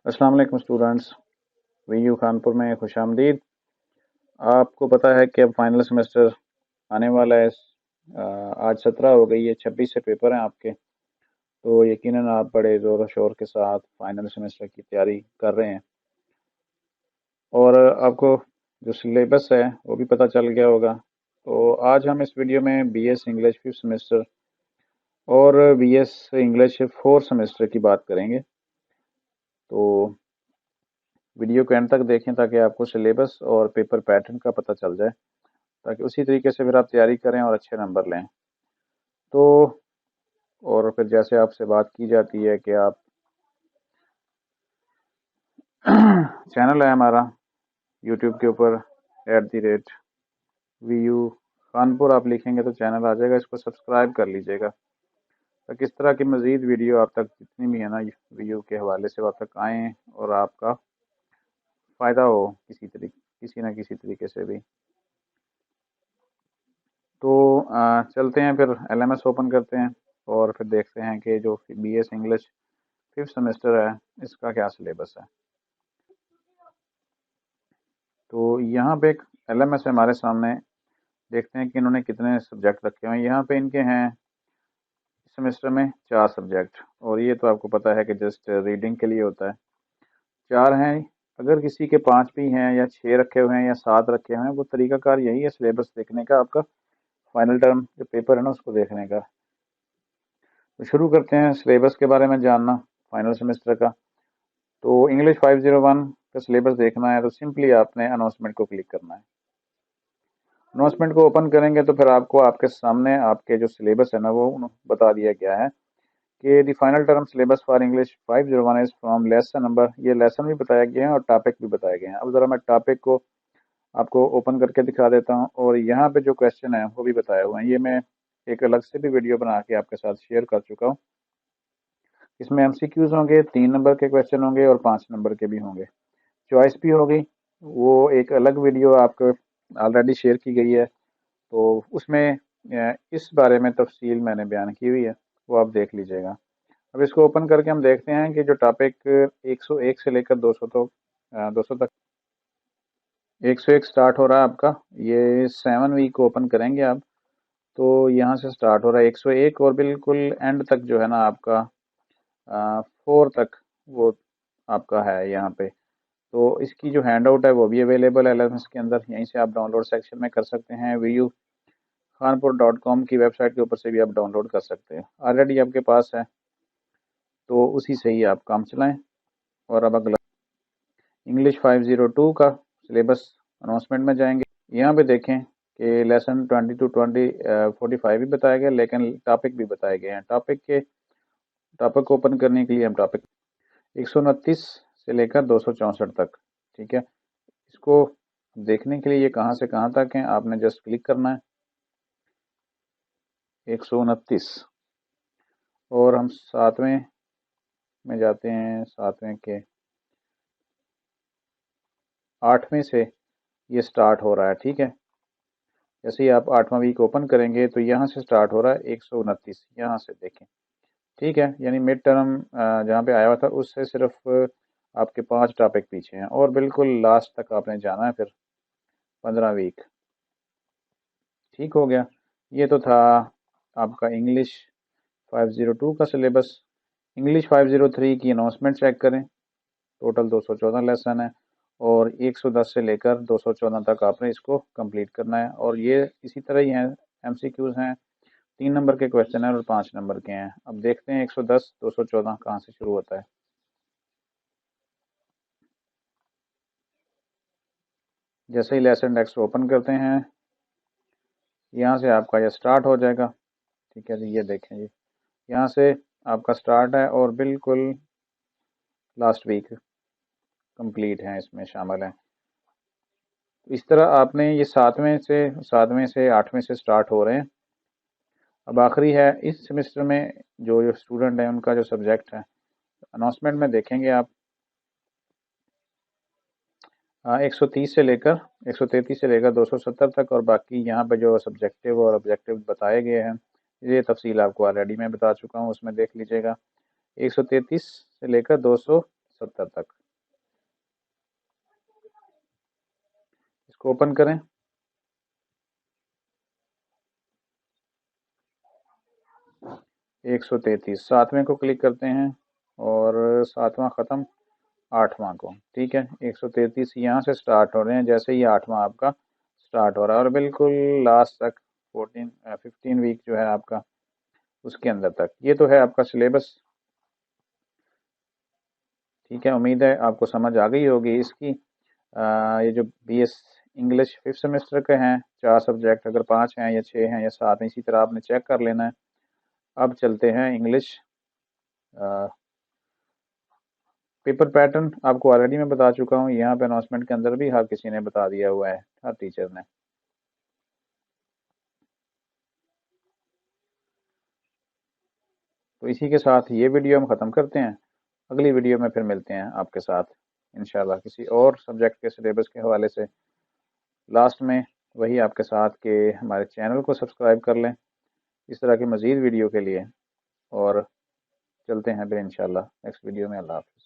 अस्सलाम वालेकुम students. Vu Kanpur में खुशामदीद। आपको पता है कि अब फाइनल सेमेस्टर आने वाला है। आज 17 हो गई है, 26 से पेपर हैं आपके। तो यकीनन आप बड़े ज़ोर और शोर के साथ फाइनल सेमेस्टर की तैयारी कर रहे हैं और आपको जो सिलेबस है वो भी पता चल गया होगा। तो आज हम इस वीडियो में बीएस इंग्लिश 5th सेमेस्टर और बीएस इंग्लिश 4th सेमेस्टर की बात करेंगे। तो वीडियो को एंड तक देखें ताकि आपको सिलेबस और पेपर पैटर्न का पता चल जाए, ताकि उसी तरीके से फिर आप तैयारी करें और अच्छे नंबर लें। तो और फिर जैसे आपसे बात की जाती है कि आप चैनल है हमारा यूट्यूब के ऊपर @VU कानपुर आप लिखेंगे तो चैनल आ जाएगा, इसको सब्सक्राइब कर लीजिएगा ताकि इस तरह की मज़ीद वीडियो आप तक जितनी भी है ना वीयू के हवाले से आप तक आएँ और आपका फ़ायदा हो किसी ना किसी तरीके से भी। तो चलते हैं फिर LMS ओपन करते हैं और फिर देखते हैं कि जो BS इंग्लिश 5th सेमेस्टर है इसका क्या सिलेबस है। तो यहाँ पे एक LMS है हमारे सामने, देखते हैं कि इन्होंने कितने सब्जेक्ट रखे हुए हैं। यहाँ पे इनके हैं इस सेमेस्टर में 4 सब्जेक्ट, और ये तो आपको पता है कि जस्ट रीडिंग के लिए होता है। 4 हैं, अगर किसी के 5 भी हैं या 6 रखे हुए हैं या 7 रखे हुए हैं, वो तरीकाकार यही है सिलेबस देखने का, आपका फाइनल टर्म जो पेपर है ना उसको देखने का। तो शुरू करते हैं सिलेबस के बारे में जानना फाइनल सेमेस्टर का। तो इंग्लिश 501 का सिलेबस देखना है तो सिंपली आपने अनाउंसमेंट को क्लिक करना है। अनाउंसमेंट को ओपन करेंगे तो फिर आपको आपके सामने आपके जो सिलेबस है ना वो बता दिया गया है कि the final term syllabus for English 501 is from lesson number. ये लेसन भी बताया गया है और टॉपिक भी बताए गए हैं। अब ज़रा मैं टॉपिक को आपको ओपन करके दिखा देता हूँ और यहाँ पे जो क्वेश्चन है वो भी बताए हुए हैं। ये मैं एक अलग से भी वीडियो बना के आपके साथ शेयर कर चुका हूँ। इसमें MCQs होंगे, 3 नंबर के क्वेश्चन होंगे और 5 नंबर के भी होंगे। चॉइस भी होगी, वो एक अलग वीडियो आपको ऑलरेडी शेयर की गई है, तो उसमें इस बारे में तफसील मैंने बयान की हुई है, वो आप देख लीजिएगा। अब इसको ओपन करके हम देखते हैं कि जो टॉपिक 101 से लेकर 200 तो 200 तक 101 स्टार्ट हो रहा है आपका। ये 7 वीक ओपन करेंगे आप, तो यहाँ से स्टार्ट हो रहा है 101 और बिल्कुल एंड तक जो है ना आपका 4 तक वो आपका है यहाँ पे। तो इसकी जो हैंड आउट है वो भी अवेलेबल है LMS के अंदर, यहीं से आप डाउनलोड सेक्शन में कर सकते हैं। VUKanpur.com की वेबसाइट के ऊपर से भी आप डाउनलोड कर सकते हैं, ऑलरेडी आपके पास है तो उसी से ही आप काम चलाएं। और अब अगला इंग्लिश 502 का सिलेबस अनाउंसमेंट में जाएंगे। यहाँ पे देखें कि लेसन 20 to 45 भी बताया गया, लेकिन टॉपिक भी बताए गए हैं। टॉपिक को ओपन करने के लिए हम टॉपिक 129 से लेकर 264 तक, ठीक है। इसको देखने के लिए ये कहाँ से कहाँ तक है आपने जस्ट क्लिक करना है 129 और हम 7वें में जाते हैं। 7वें के 8वें से ये स्टार्ट हो रहा है, ठीक है। जैसे ही आप 8वां वीक ओपन करेंगे तो यहाँ से स्टार्ट हो रहा है 129, यहाँ से देखें, ठीक है। यानी मिड टर्म जहाँ पे आया हुआ था उससे सिर्फ आपके 5 टॉपिक पीछे हैं और बिल्कुल लास्ट तक आपने जाना है फिर 15 वीक, ठीक हो गया। ये तो था आपका इंग्लिश 502 का सिलेबस। इंग्लिश 503 की अनाउंसमेंट चेक करें। टोटल 214 लेसन है और 110 से लेकर 214 तक आपने इसको कंप्लीट करना है, और ये इसी तरह ही हैं। MCQs हैं, 3 नंबर के क्वेश्चन हैं और 5 नंबर के हैं। अब देखते हैं 110 214 कहाँ से शुरू होता है। जैसे ही लेसन टेक्स्ट ओपन करते हैं यहाँ से आपका ये स्टार्ट हो जाएगा, ठीक है जी। ये देखें जी, यहाँ से आपका स्टार्ट है और बिल्कुल लास्ट वीक कंप्लीट है, इसमें शामिल है। इस तरह आपने ये 7वें से 8वें से स्टार्ट हो रहे हैं। अब आखिरी है इस सेमेस्टर में जो स्टूडेंट है उनका जो सब्जेक्ट है, अनाउंसमेंट में देखेंगे आप 130 से लेकर 133 से लेकर 270 तक, और बाकी यहाँ पे जो सब्जेक्टिव और ऑब्जेक्टिव बताए गए हैं ये तफसील आपको ऑलरेडी मैं बता चुका हूँ, उसमें देख लीजिएगा। 133 से लेकर 270 तक, इसको ओपन करें। एक 133 सातवें को क्लिक करते हैं और सातवां ख़त्म, आठवां को। ठीक है, 133 यहाँ से स्टार्ट हो रहे हैं, जैसे ही आठवां आपका स्टार्ट हो रहा है और बिल्कुल लास्ट तक 15 वीक जो है आपका उसके अंदर तक। ये तो है आपका सिलेबस। ठीक है, उम्मीद है आपको समझ आ गई होगी इसकी। ये जो BS इंग्लिश 5th सेमेस्टर के हैं 4 सब्जेक्ट, अगर 5 हैं या 6 हैं या 7 हैं, इसी तरह आपने चेक कर लेना है। अब चलते हैं इंग्लिश पेपर पैटर्न। आपको ऑलरेडी मैं बता चुका हूँ, यहाँ पे अनाउंसमेंट के अंदर भी हर किसी ने बता दिया हुआ है, हर टीचर ने। तो इसी के साथ ये वीडियो हम ख़त्म करते हैं। अगली वीडियो में फिर मिलते हैं आपके साथ इंशाल्लाह किसी और सब्जेक्ट के सिलेबस के हवाले से। लास्ट में वही आपके साथ कि हमारे चैनल को सब्सक्राइब कर लें इस तरह की मज़ीद वीडियो के लिए, और चलते हैं फिर इंशाल्लाह नेक्स्ट वीडियो में। अल्लाह हाफ़िज़।